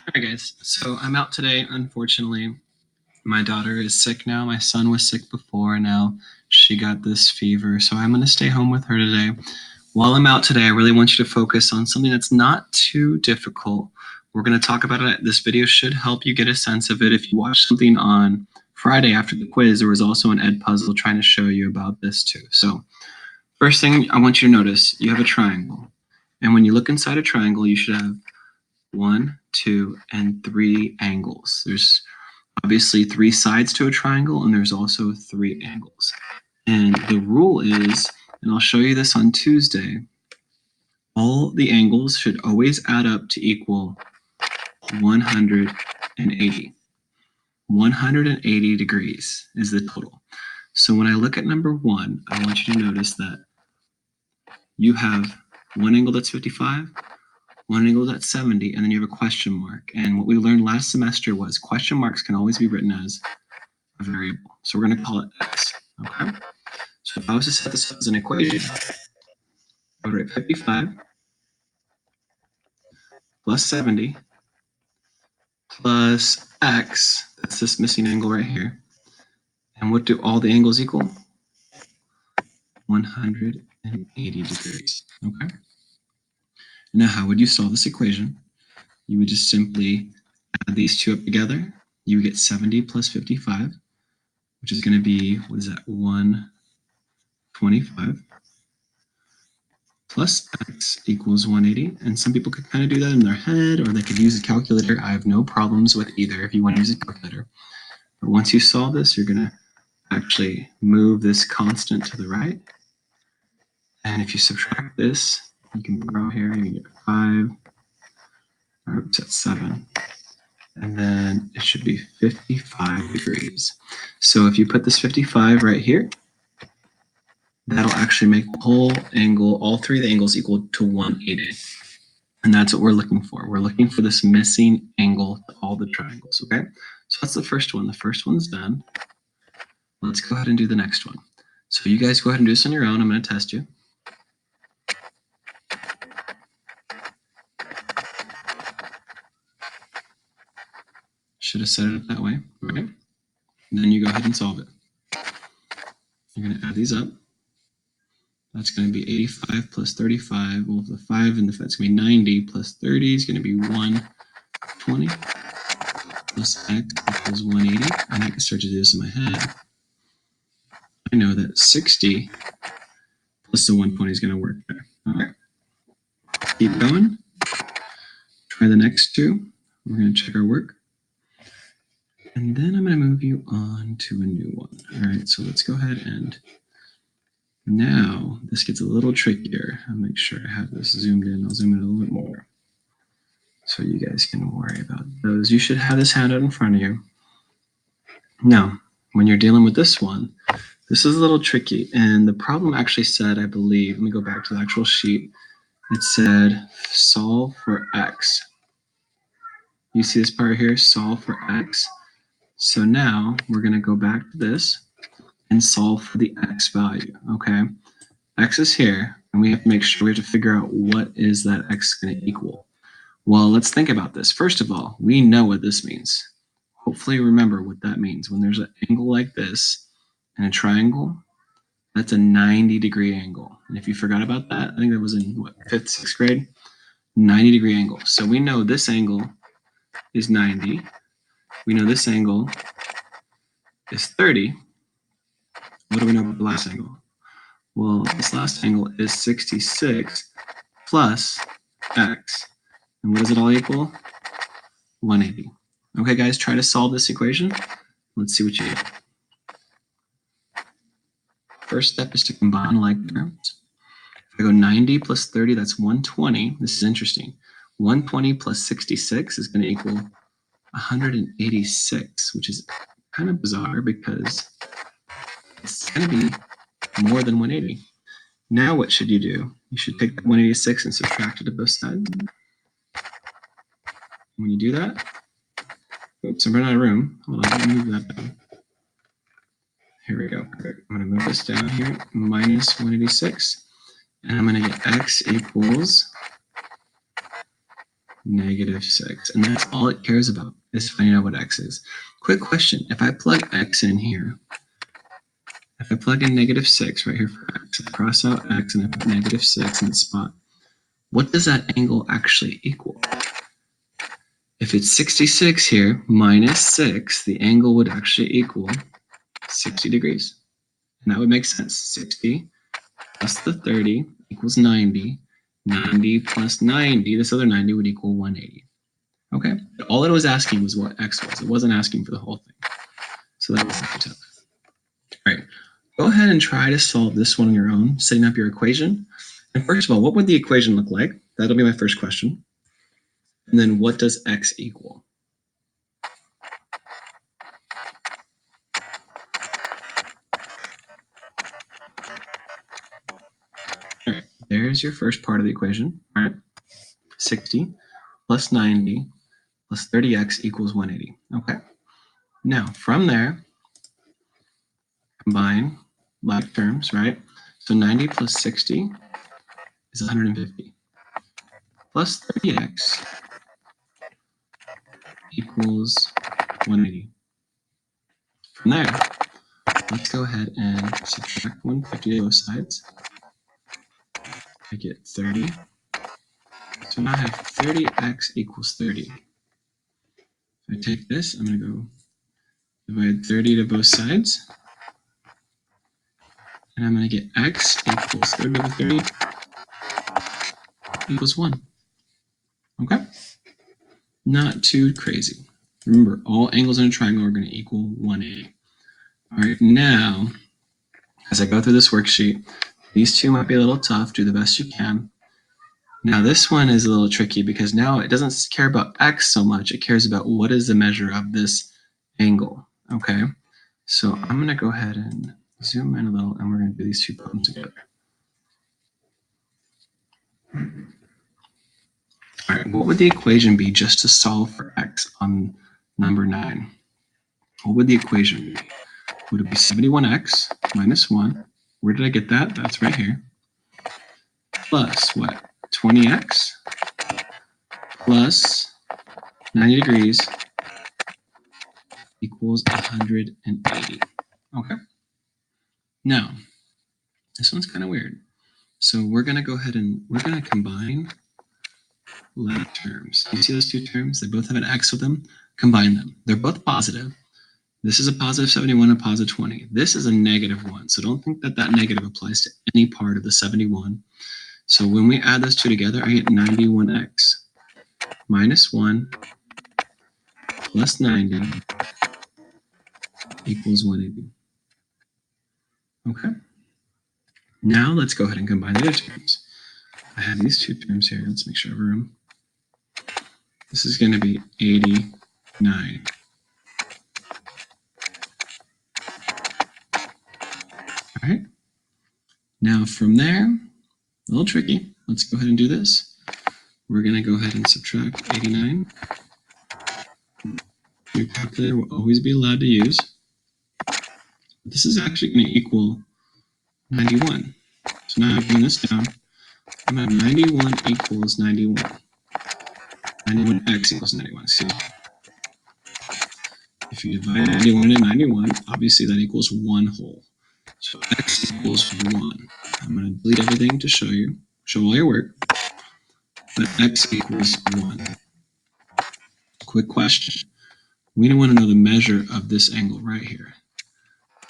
All right, guys. So I'm out today. Unfortunately, my daughter is sick now. My son was sick before, and now she got this fever. So I'm going to stay home with her today. While I'm out today, I really want you to focus on something that's not too difficult. We're going to talk about it. This video should help you get a sense of it. If you watched something on Friday after the quiz, there was also an ed puzzle trying to show you about this too. So first thing I want you to notice, you have a triangle. And when you look inside a triangle, you should have 1, 2, and 3 angles. There's obviously 3 sides to a triangle, and there's also 3 angles. And the rule is, and I'll show you this on Tuesday, all the angles should always add up to equal 180. 180 degrees is the total. So when I look at number 1, I want you to notice that you have one angle that's 55, one angle that's 70, and then you have a question mark. And what we learned last semester was question marks can always be written as a variable. So we're going to call it x. Okay. So if I was to set this up as an equation, I would write 55 plus 70 plus x. That's this missing angle right here. And what do all the angles equal? 180 degrees. Okay. Now, how would you solve this equation? You would just simply add these two up together. You would get 70 plus 55, which is going to be, what is that, 125 plus x equals 180. And some people could kind of do that in their head, or they could use a calculator. I have no problems with either if you want to use a calculator. But once you solve this, you're going to actually move this constant to the right. And if you subtract this, you can borrow here, you can get 5, or oops, that's 7. And then it should be 55 degrees. So if you put this 55 right here, that'll actually make the whole angle, all 3 of the angles equal to 180. And that's what we're looking for. We're looking for this missing angle to all the triangles, okay? So that's the first one. The first one's done. Let's go ahead and do the next one. So you guys go ahead and do this on your own. I'm going to test you. Should have set it up that way, right? And then you go ahead and solve it. You're going to add these up. That's going to be 85 plus 35. Well, the 5 and the that's going to be 90 plus 30 is going to be 120 plus x equals 180. And I can start to do this in my head. I know that 60 plus the 120 is going to work there. All right. Keep going. Try the next two. We're going to check our work. And then I'm going to move you on to a new one. All right, so let's go ahead and now this gets a little trickier. I'll make sure I have this zoomed in. I'll zoom in a little bit more so you guys can worry about those. You should have this handout in front of you. Now, when you're dealing with this one, this is a little tricky. And the problem actually said, I believe, let me go back to the actual sheet. It said solve for x. You see this part here, solve for x. So now we're going to go back to this and solve for the x value, okay? X is here, and we have to make sure we have to figure out what is that x going to equal. Well, let's think about this. First of all, we know what this means. Hopefully remember what that means. When there's an angle like this and a triangle, that's a 90-degree angle. And if you forgot about that, I think that was in, what, 5th, 6th grade? 90-degree angle. So we know this angle is 90. We know this angle is 30. What do we know about the last angle? Well, this last angle is 66 plus x. And what does it all equal? 180. Okay, guys, try to solve this equation. Let's see what you get. First step is to combine like terms. If I go 90 plus 30, that's 120. This is interesting. 120 plus 66 is going to equal 186, which is kind of bizarre because it's going to be more than 180. Now what should you do? You should take 186 and subtract it to both sides. When you do that, oops, I'm running out of room. Hold on, let me move that down. Here we go. Perfect. I'm going to move this down here, minus 186. And I'm going to get x equals -6. And that's all it cares about, is finding out what x is. Quick question. If I plug x in here, if I plug in -6 right here for x, I cross out x and I put -6 in the spot, what does that angle actually equal? If it's 66 here minus 6, the angle would actually equal 60 degrees. And that would make sense. 60 plus the 30 equals 90. 90 plus 90, this other 90 would equal 180. Okay? All it was asking was what x was. It wasn't asking for the whole thing. So that was the tough. All right. Go ahead and try to solve this one on your own, setting up your equation. And first of all, what would the equation look like? That'll be my first question. And then what does x equal? All right, there's your first part of the equation. All right, 60 plus 90 plus 30x equals 180. Okay. Now, from there, combine like terms, right? So 90 plus 60 is 150. Plus 30x equals 180. From there, let's go ahead and subtract 150 to both sides. I get 30. So now I have 30x equals 30. If I take this, I'm going to go divide 30 to both sides. And I'm going to get x equals 30 over 30 equals 1. Okay? Not too crazy. Remember, all angles in a triangle are going to equal 180. All right, now, as I go through this worksheet, these two might be a little tough. Do the best you can. Now, this one is a little tricky because now it doesn't care about x so much. It cares about what is the measure of this angle. Okay? So I'm going to go ahead and zoom in a little, and we're going to do these two problems together. All right, what would the equation be just to solve for x on number 9? What would the equation be? Would it be 71x minus 1? Where did I get that? That's right here. Plus what? 20x plus 90 degrees equals 180. Okay. Now, this one's kind of weird. So we're going to go ahead and we're going to combine like terms. You see those two terms? They both have an x with them. Combine them. They're both positive. This is a positive 71 and a positive 20. This is a negative 1. So don't think that that negative applies to any part of the 71. So when we add those two together, I get 91x minus 1 plus 90 equals 180. Okay. Now let's go ahead and combine the other terms. I have these two terms here. Let's make sure I have room. This is going to be 89. All right. Now from there, a little tricky. Let's go ahead and do this. We're going to go ahead and subtract 89. Your calculator will always be allowed to use. This is actually going to equal 91. So now I'm bring this down. I'm going to have 91 equals 91. 91x equals 91. Excuse me. If you divide 91 into 91, obviously that equals 1 whole. So x equals 1. I'm going to delete everything to show all your work. But x equals 1. Quick question. We don't want to know the measure of this angle right here.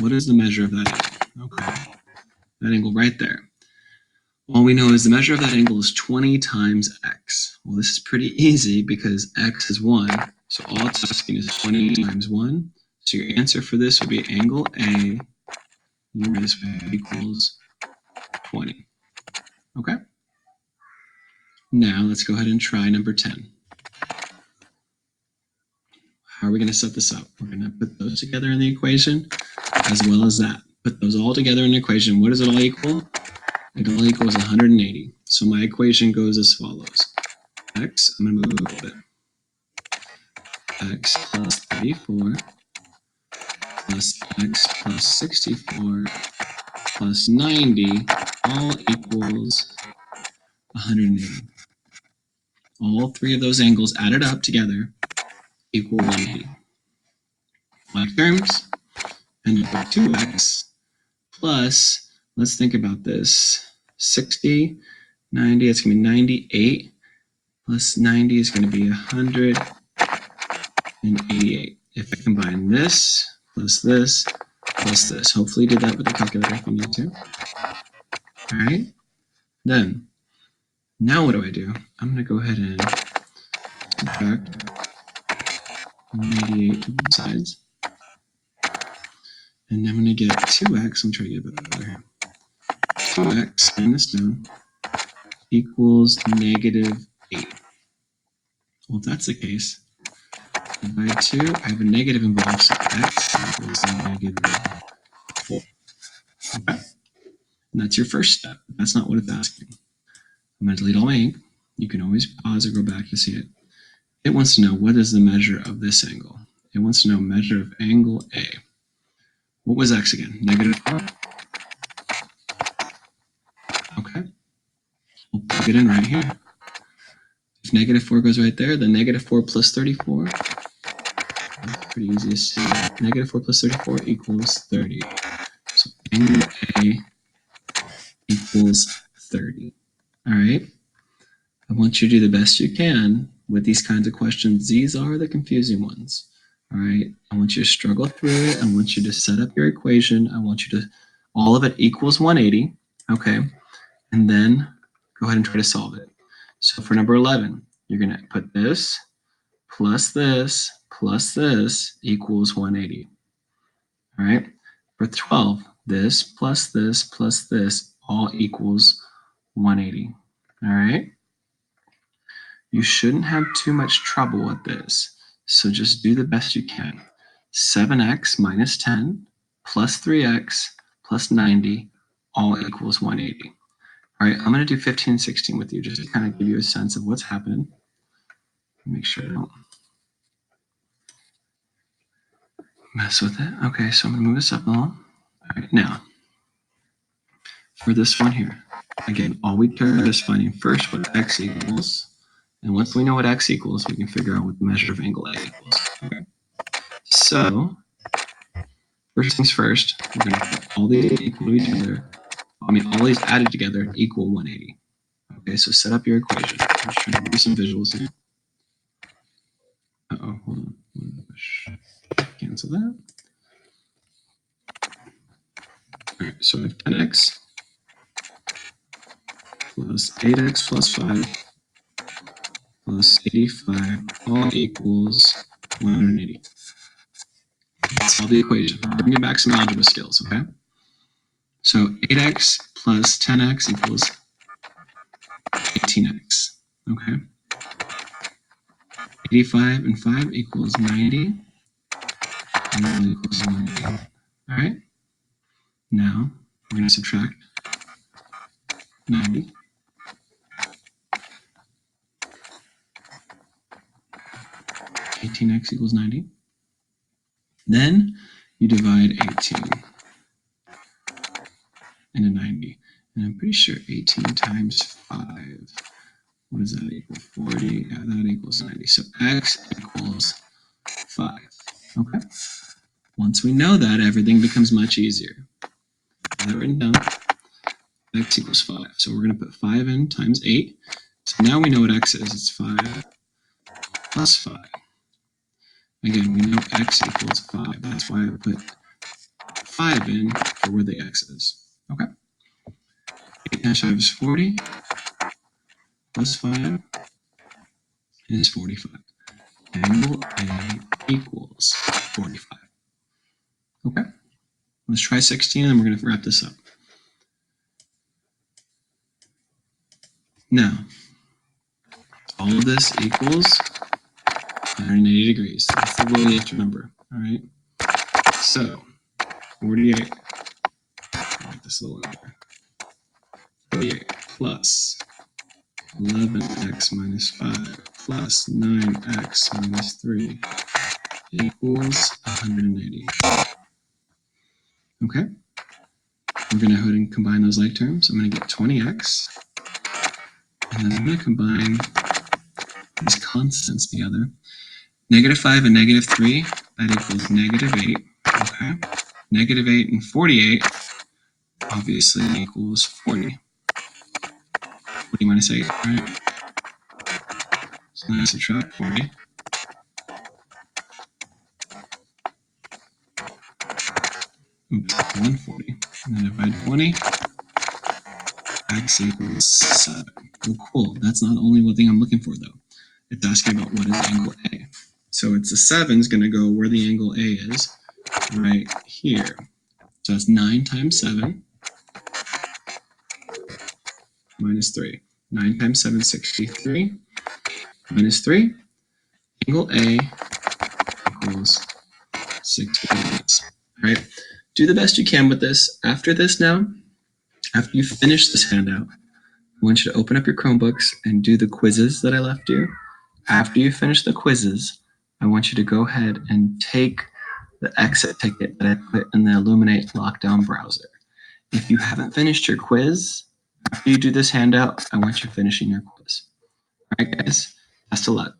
What is the measure of that angle? Okay. That angle right there. All we know is the measure of that angle is 20 times x. Well, this is pretty easy because x is 1. So all it's asking is 20 times 1. So your answer for this would be angle A equals 20. Okay? Now let's go ahead and try number 10. How are we going to set this up? We're going to put those together in the equation as well as that. Put those all together in the equation. What does it all equal? It all equals 180. So my equation goes as follows. X, I'm going to move a little bit. X plus 34 plus x plus 64 plus 90 all equals 180. all three of those angles added up together equal 180. Like terms, and you put 2x plus, let's think about this, 60, 90, it's going to be 98, plus 90 is going to be 188. If I combine this, plus this, plus this, hopefully you did that with the calculator if you need to. All right, then, now what do I do? I'm going to go ahead and subtract 188 to both sides. And I'm going to get 2x, I'm trying to get a bit better here. 2x minus down equals negative 8. Well, if that's the case, divide 2, I have a negative involved, so x equals negative 4. Okay. And that's your first step. That's not what it's asking. I'm going to delete all my ink. You can always pause or go back to see it. It wants to know what is the measure of this angle. It wants to know measure of angle A. What was x again? Negative 4? Okay. We'll plug it in right here. If negative 4 goes right there, then negative 4 plus 34, that's pretty easy to see. Negative 4 plus 34 equals 30. So angle A equals 30. All right? I want you to do the best you can with these kinds of questions. These are the confusing ones. All right? I want you to struggle through it. I want you to set up your equation. I want you to, all of it equals 180. Okay? And then go ahead and try to solve it. So for number 11, you're going to put this plus this equals 180. All right. For 12, this plus this all equals 180. All right. You shouldn't have too much trouble with this. So just do the best you can. 7x minus 10 plus 3x plus 90 all equals 180. All right, I'm going to do 15 and 16 with you just to kind of give you a sense of what's happening. Make sure I don't mess with it. Okay, so I'm going to move this up a little. All right, now, for this one here, again, all we care about is finding first what x equals. And once we know what x equals, we can figure out what the measure of angle A equals. Okay. So, first things first, we're going to put all these equal to each other. All these added together equal 180. Okay, so set up your equation. I'm just trying to do some visuals here. Uh-oh, hold on. Cancel that. All right, so I have 10x plus 8x plus 5 plus 85 all equals 180. Solve the equation. Bring it back some algebra skills, okay? So 8x plus 10x equals 18x, okay? 85 and 5 equals 90. And 1 equals 180. All right? Now, we're going to subtract 90. $18x equals 90. Then you divide 18 into 90. And I'm pretty sure 18 times 5, what does that equal? 40. Yeah, that equals 90. So x equals 5. Okay? Once we know that, everything becomes much easier. Have that written down. X equals 5. So we're going to put 5 in times 8. So now we know what x is. It's 5 plus 5. Again, we know x equals 5. That's why I put 5 in for where the x is. Okay? 8 times 5 is 40. Plus 5 is 45. Angle A equals 45. Okay? Let's try 16 and we're going to wrap this up. Now, all of this equals 180 degrees. That's the rule you have to remember. All right? So, 48. I'll make this a little longer. 48 plus 11x minus 5 plus 9x minus 3 equals 180. Okay? We're going to go ahead and combine those like terms. I'm going to get 20x. And then I'm going to combine these constants together. -5 and -3, that equals -8. Okay. -8 and 48 obviously equals 40. 40 minus 8, right? So then I subtract 40. Oops, 140. And then divide 20. X equals 7. Oh, cool. That's not only one thing I'm looking for, though. It's asking about what is angle A. So it's a 7 is going to go where the angle A is, right here. So that's 9 times 7 minus 3. 9 times 7 is 63 minus 3. Angle A equals 60 degrees. All right. Do the best you can with this. After this now, after you finish this handout, I want you to open up your Chromebooks and do the quizzes that I left you. After you finish the quizzes, I want you to go ahead and take the exit ticket that I put in the Illuminate lockdown browser. If you haven't finished your quiz, after you do this handout, I want you finishing your quiz. All right, guys, best of luck.